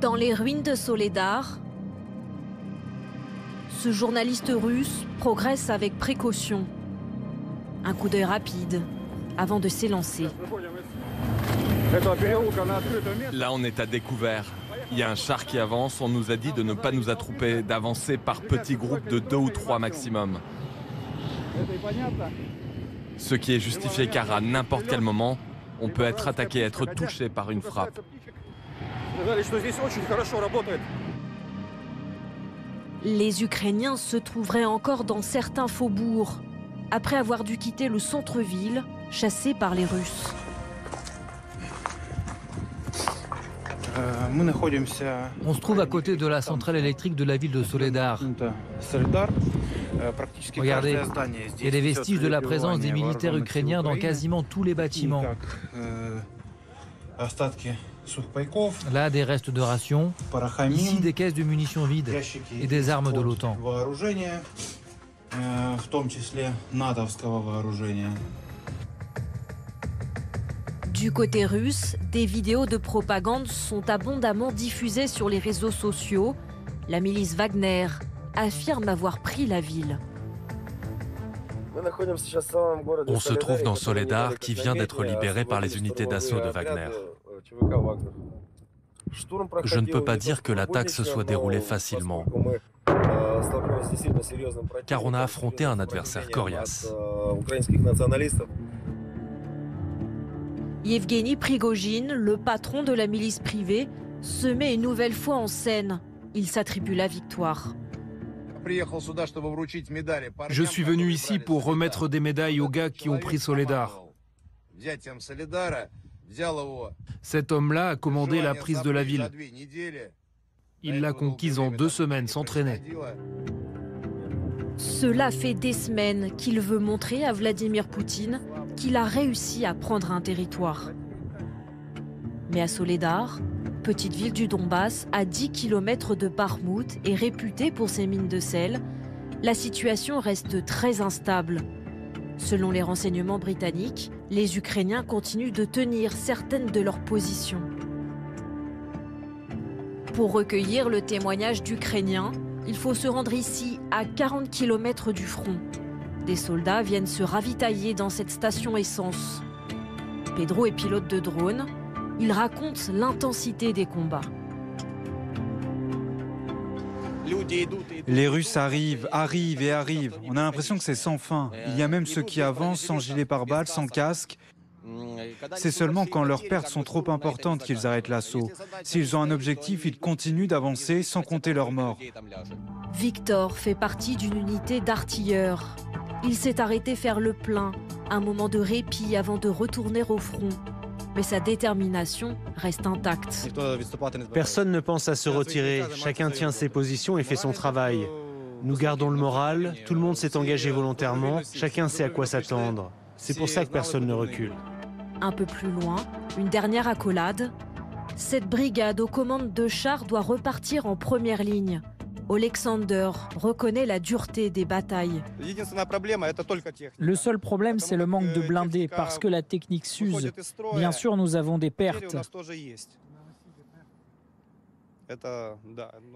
Dans les ruines de Soledar, ce journaliste russe progresse avec précaution. Un coup d'œil rapide avant de s'élancer. Là, on est à découvert. Il y a un char qui avance. On nous a dit de ne pas nous attrouper, d'avancer par petits groupes de 2 ou 3 maximum. Ce qui est justifié car à n'importe quel moment, on peut être attaqué, être touché par une frappe. Les Ukrainiens se trouveraient encore dans certains faubourgs, après avoir dû quitter le centre-ville, chassés par les Russes. On se trouve à côté de la centrale électrique de la ville de Soledar. Regardez, il y a des vestiges de la présence des militaires ukrainiens dans quasiment tous les bâtiments. Là, des restes de rations. Ici, des caisses de munitions vides et des armes de l'OTAN. Du côté russe, des vidéos de propagande sont abondamment diffusées sur les réseaux sociaux. La milice Wagner affirme avoir pris la ville. On se trouve dans Soledar, qui vient d'être libéré par les unités d'assaut de Wagner. Je ne peux pas dire que l'attaque se soit déroulée facilement, car on a affronté un adversaire coriace. Yevgeny Prigojine, le patron de la milice privée, se met une nouvelle fois en scène. Il s'attribue la victoire. Je suis venu ici pour remettre des médailles aux gars qui ont pris Soledar. Cet homme-là a commandé la prise de la ville. Il l'a conquise en 2 semaines, sans traîner. Cela fait des semaines qu'il veut montrer à Vladimir Poutine qu'il a réussi à prendre un territoire. Mais à Soledar, petite ville du Donbass à 10 km de Bakhmout et réputée pour ses mines de sel, la situation reste très instable. Selon les renseignements britanniques, les Ukrainiens continuent de tenir certaines de leurs positions. Pour recueillir le témoignage d'Ukrainiens, il faut se rendre ici, à 40 km du front. Des soldats viennent se ravitailler dans cette station essence. Pedro est pilote de drone. Il raconte l'intensité des combats. Les Russes arrivent et arrivent. On a l'impression que c'est sans fin. Il y a même ceux qui avancent sans gilet pare-balles, sans casque. C'est seulement quand leurs pertes sont trop importantes qu'ils arrêtent l'assaut. S'ils ont un objectif, ils continuent d'avancer sans compter leurs morts. Victor fait partie d'une unité d'artilleurs. Il s'est arrêté faire le plein, un moment de répit avant de retourner au front. Mais sa détermination reste intacte. Personne ne pense à se retirer, chacun tient ses positions et fait son travail. Nous gardons le moral, tout le monde s'est engagé volontairement, chacun sait à quoi s'attendre. C'est pour ça que personne ne recule. Un peu plus loin, une dernière accolade. Cette brigade aux commandes de chars doit repartir en première ligne. Alexander reconnaît la dureté des batailles. Le seul problème, c'est le manque de blindés, parce que la technique s'use. Bien sûr, nous avons des pertes.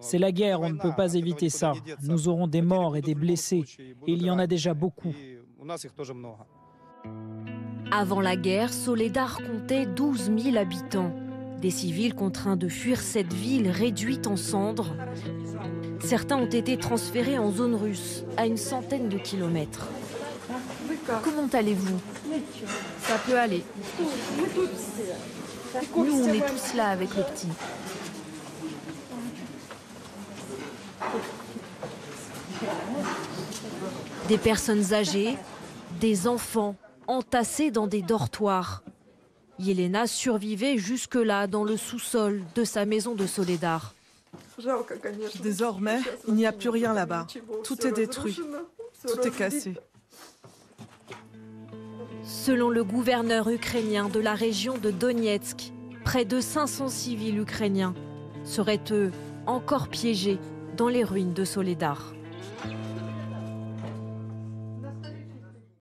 C'est la guerre, on ne peut pas éviter ça. Nous aurons des morts et des blessés, et il y en a déjà beaucoup. Avant la guerre, Soledar comptait 12 000 habitants. Des civils contraints de fuir cette ville réduite en cendres. Certains ont été transférés en zone russe, à une centaine de kilomètres. Comment allez-vous? Ça peut aller. Nous, on est tous là avec le petit. Des personnes âgées, des enfants entassés dans des dortoirs. Yelena survivait jusque-là dans le sous-sol de sa maison de Soledar. Désormais, il n'y a plus rien là-bas. Tout est détruit. Tout est cassé. Selon le gouverneur ukrainien de la région de Donetsk, près de 500 civils ukrainiens seraient eux encore piégés dans les ruines de Soledar.